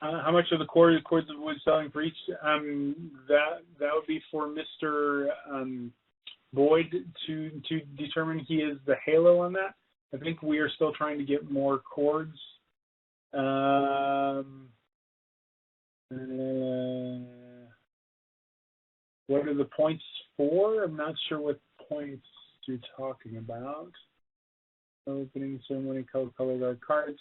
how much are the cords of wood selling for each? That would be for Mr. Boyd to determine. He is the halo on that. I think we are still trying to get more cords. What are the points for? I'm not sure what points you're talking about. Opening ceremony, color guard cards.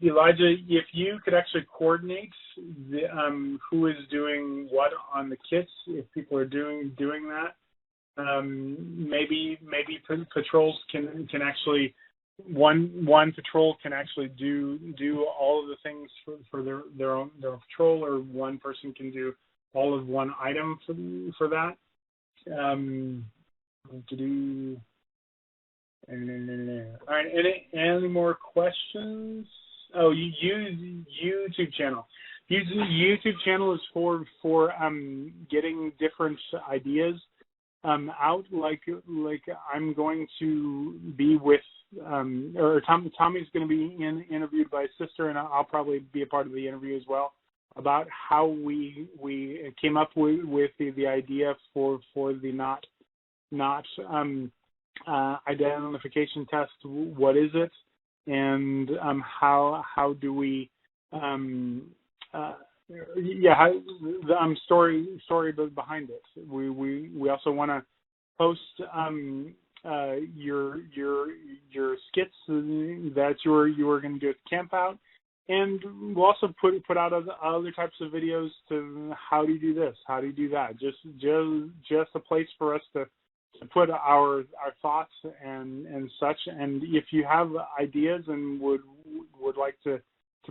Elijah, if you could actually coordinate who is doing what on the kits, if people are doing that, maybe patrols can actually one patrol can actually do all of the things for their own patrol, or one person can do all of one item for that. All right. Any more questions? Oh, YouTube channel. YouTube channel is for getting different ideas out. Like I'm going to be with or Tommy's going to be interviewed by his sister, and I'll probably be a part of the interview as well, about how we came up with the idea for the not identification test. What is it, and how do we story behind it. We also want to post your skits that you were going to do at the camp out, and we'll also put out other types of videos to how do you do this, how do you do that. Just a place for us to put our thoughts and such. And if you have ideas and would like to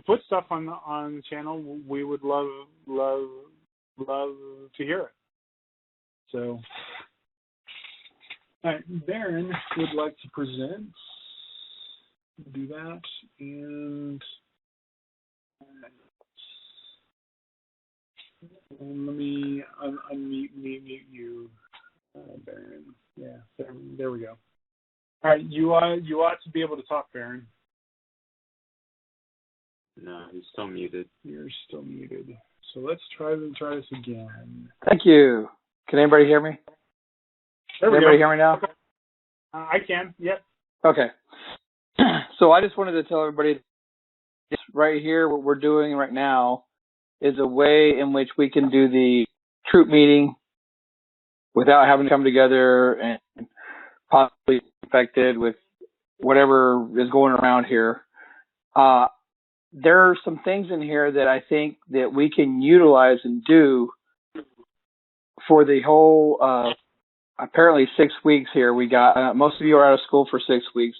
put stuff on the channel, we would love to hear it. So, all right, Baron would like to present. Do that, and let me unmute you, Baron. Yeah, there we go. All right, you ought to be able to talk, Baron. No, he's still muted. You're still muted. So let's try this again. Thank you. Can anybody hear me? There we go. Can anybody hear me now? I can. Yep. Okay. So I just wanted to tell everybody, this right here, what we're doing right now is a way in which we can do the troop meeting without having to come together and possibly infected with whatever is going around here. There are some things in here that I think that we can utilize and do for the whole, apparently 6 weeks here. We got, most of you are out of school for 6 weeks,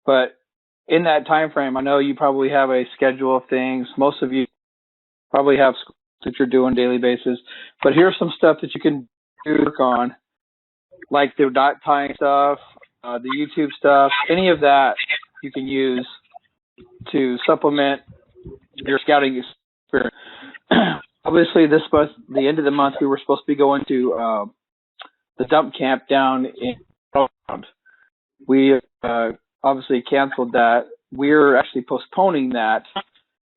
but in that time frame, I know you probably have a schedule of things. Most of you probably have schools that you're doing daily basis, but here's some stuff that you can work on, like the dot tying stuff, the YouTube stuff, any of that you can use to supplement your scouting experience. Obviously, the end of the month, we were supposed to be going to the dump camp down in Portland. We obviously canceled that. We're actually postponing that,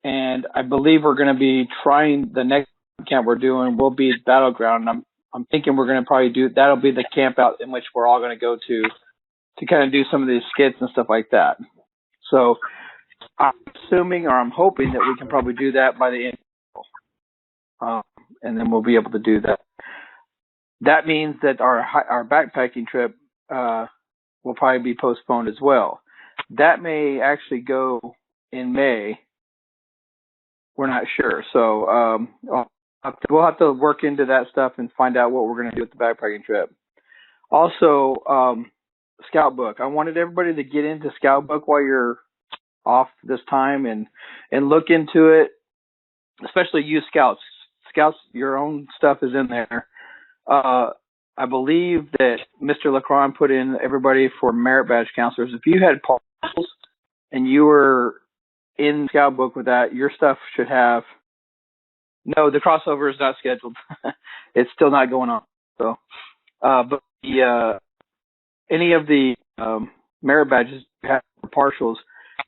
and I believe we're going to be trying the next camp we're doing will be Battleground. And I'm thinking we're going to probably that'll be the camp out in which we're all going to go to kind of do some of these skits and stuff like that. So I'm assuming, or I'm hoping, that we can probably do that by the end of April. And then we'll be able to do that. That means that our backpacking trip will probably be postponed as well. That may actually go in May. We're not sure. So we'll have to work into that stuff and find out what we're going to do with the backpacking trip. Also, Scout Book. I wanted everybody to get into Scout Book while you're off this time and look into it, especially you Scouts. Scouts, your own stuff is in there. I believe that Mr. Lacron put in everybody for merit badge counselors. If you had polls and you were in Scout Book with that, your stuff should have. No, the crossover is not scheduled. It's still not going on. So, but any of the merit badges you have for partials,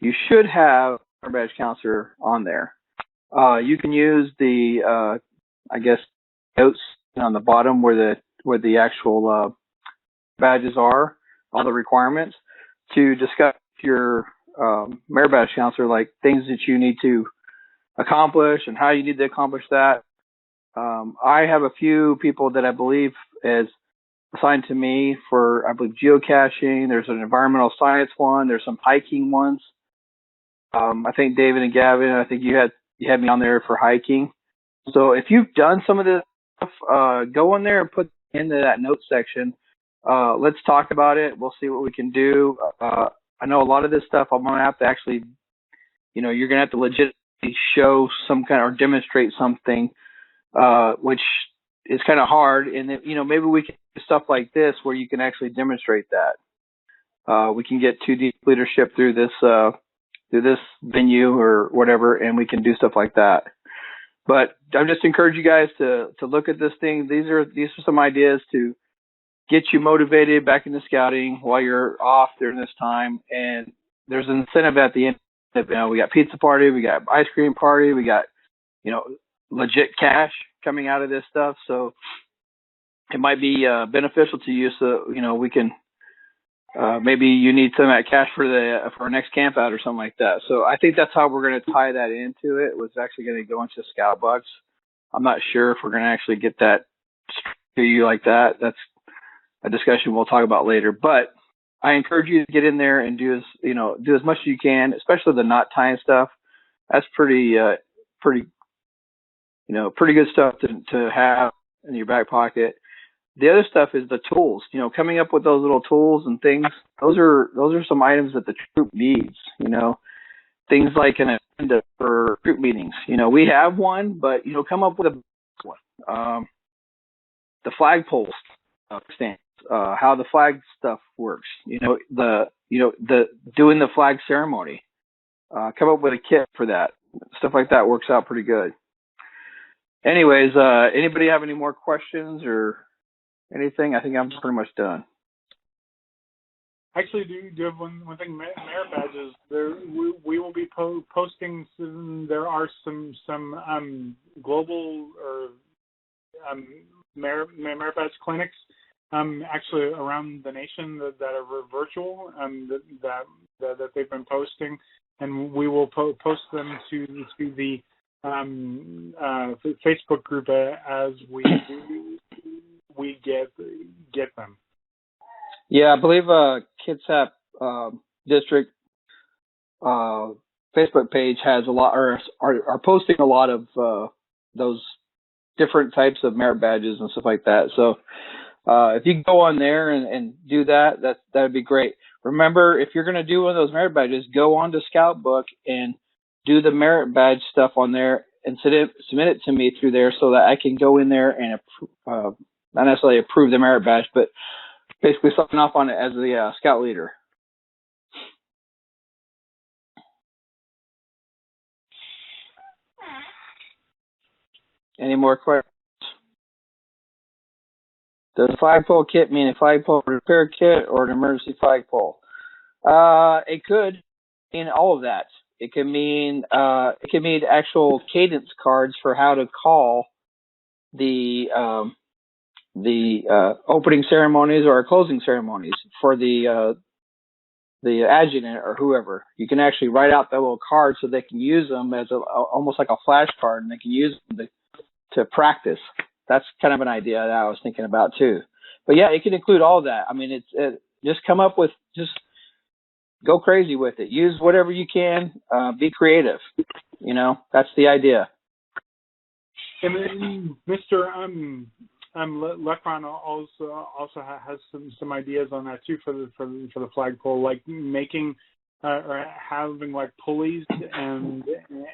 you should have a badge counselor on there. You can use the, I guess, notes on the bottom where the actual badges are, all the requirements, to discuss your merit badge counselor, like things that you need to accomplish and how you need to accomplish that. I have a few people that I believe is assigned to me for, I believe, geocaching. There's an environmental science one. There's some hiking ones. I think David and Gavin, I think you had me on there for hiking. So if you've done some of this stuff, go in there and put into that notes section. Let's talk about it. We'll see what we can do. I know a lot of this stuff I'm going to have to actually, you're going to have to legitimately show some kind or demonstrate something, which is kind of hard. And, maybe we can do stuff like this where you can actually demonstrate that. We can get 2D leadership through this venue or whatever, and we can do stuff like that. But I just encourage you guys to look at this thing. These are some ideas to get you motivated back into scouting while you're off during this time. And there's an incentive at the end. We got pizza party, we got ice cream party, we got, legit cash coming out of this stuff. So it might be beneficial to you. So, we can, maybe you need some of that cash for our next camp out or something like that. So I think that's how we're going to tie that into it. Was actually going to go into Scout Bucks. I'm not sure if we're going to actually get that to you like that. That's a discussion we'll talk about later. But I encourage you to get in there and do as much as you can, especially the knot tying stuff. That's pretty good stuff to have in your back pocket. The other stuff is the tools, coming up with those little tools and things. Those are some items that the troop needs, things like an agenda for troop meetings. We have one, but, come up with a one. The flagpole stands, how the flag stuff works, the doing the flag ceremony, come up with a kit for that. Stuff like that works out pretty good. Anyways, anybody have any more questions or anything? I think I'm pretty much done. Actually, do have one thing. Merit badges. We will be posting. There are some global or merit badge clinics actually around the nation that are virtual that they've been posting, and we will post them to the Facebook group as we get them. Yeah, I believe Kitsap district Facebook page has a lot, or are posting a lot of those different types of merit badges and stuff like that. So if you can go on there and do that would be great. Remember, if you're going to do one of those merit badges, go on to Scout Book and do the merit badge stuff on there and submit it to me through there so that I can go in there and not necessarily approve the merit badge, but basically sign off on it as the scout leader. Any more questions? Does a flagpole kit mean a flagpole repair kit or an emergency flagpole? It could mean all of that. It can mean actual cadence cards for how to call the opening ceremonies or closing ceremonies for the adjutant or whoever. You can actually write out that little card so they can use them as almost like a flashcard, and they can use them to practice. That's kind of an idea that I was thinking about too. But yeah, it can include all of that. I mean, just come up with, just go crazy with it. Use whatever you can. Be creative. That's the idea. And then Mr. Lecron also has some ideas on that too for the flagpole, like making or having like pulleys and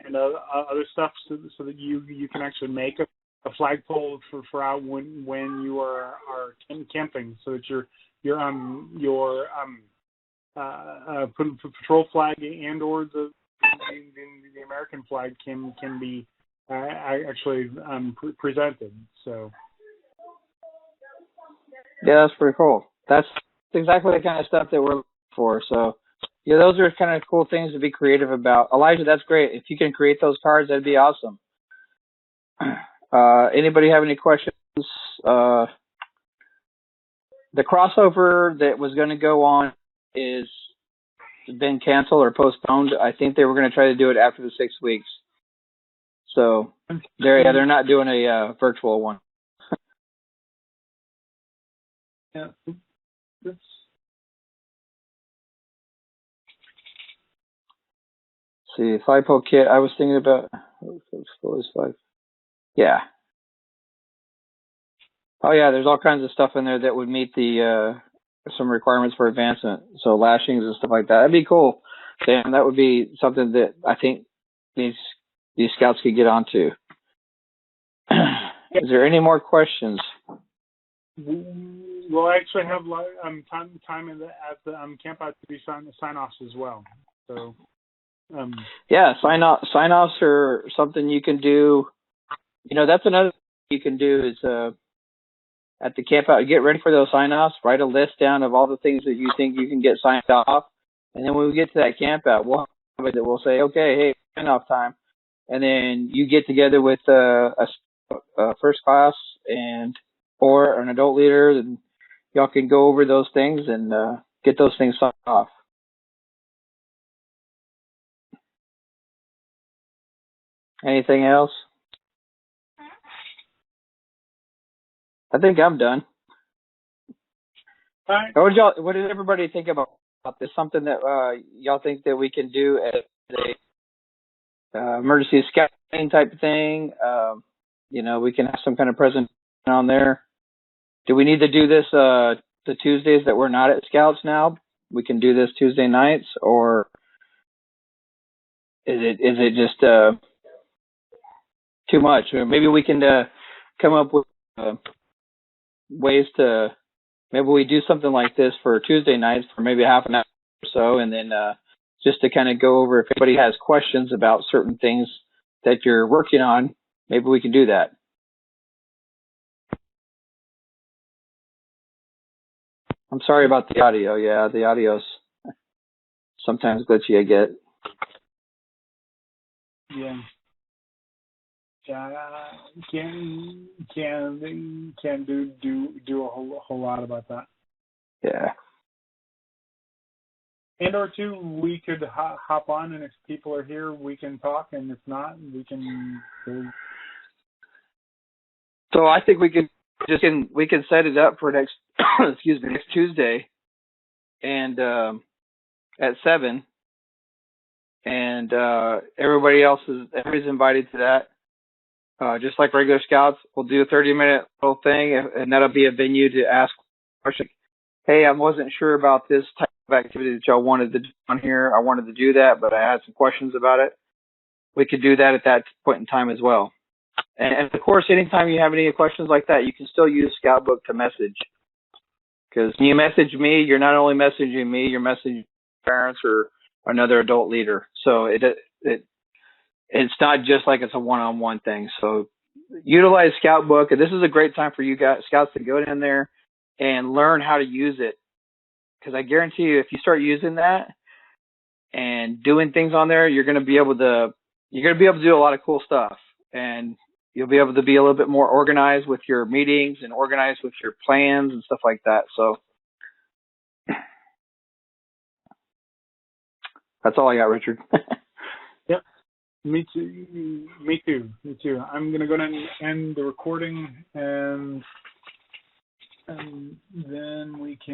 other stuff so that you can actually make a flagpole for out when you are camping, so that your patrol flag and or the American flag can be actually presented. So yeah, that's pretty cool. That's exactly the kind of stuff that we're looking for. So Yeah, those are kind of cool things to be creative about. Elijah, that's great. If you can create those cards, that'd be awesome. Anybody have any questions? The crossover that was going to go on is been canceled or postponed. I think they were going to try to do it after the 6 weeks. So they're not doing a virtual one. Yeah. See, FIPO kit. I was thinking about. Yeah. Oh yeah, there's all kinds of stuff in there that would meet the some requirements for advancement. So lashings and stuff like that. That'd be cool, Sam. That would be something that I think these scouts could get onto. Is there any more questions? We'll actually have time at the camp out to be sign-offs as well. So. Yeah, sign-offs are something you can do. You know, that's another thing you can do is at the camp out, get ready for those sign-offs. Write a list down of all the things that you think you can get signed off, and then when we get to that camp out, we'll say, okay, hey, sign-off time, and then you get together with a first class or an adult leader, and y'all can go over those things and get those things signed off. Anything else? I think I'm done. Right. What did everybody think about this? Something that y'all think that we can do as a emergency scouting type thing? You know, we can have some kind of presentation on there. Do we need to do this the Tuesdays that we're not at Scouts now? We can do this Tuesday nights, or is it just too much? Or maybe we can come up with ways to, maybe we do something like this for Tuesday nights for maybe half an hour or so, and then just to kind of go over if anybody has questions about certain things that you're working on, maybe we can do that. I'm sorry about the audio. Yeah, the audio's sometimes glitchy, I get. Yeah. Can do a whole lot about that. Yeah. And or two, we could hop on, and if people are here, we can talk, and if not, we can go. So I think we can set it up for next next Tuesday, and at 7, and everybody's invited to that. Just like regular Scouts, we'll do a 30-minute little thing, and that'll be a venue to ask questions. Hey, I wasn't sure about this type of activity that y'all wanted to do on here. I wanted to do that, but I had some questions about it. We could do that at that point in time as well. And of course, anytime you have any questions like that, you can still use Scoutbook to message. Because when you message me, you're not only messaging me, you're messaging parents or another adult leader. So it's not just like it's a one-on-one thing. So utilize Scoutbook. And this is a great time for you guys, Scouts, to go in there and learn how to use it. Because I guarantee you, if you start using that and doing things on there, you're going to be able to do a lot of cool stuff. And you'll be able to be a little bit more organized with your meetings and organized with your plans and stuff like that. So that's all I got, Richard. Yep. Me too. I'm going to go ahead and end the recording, and then we can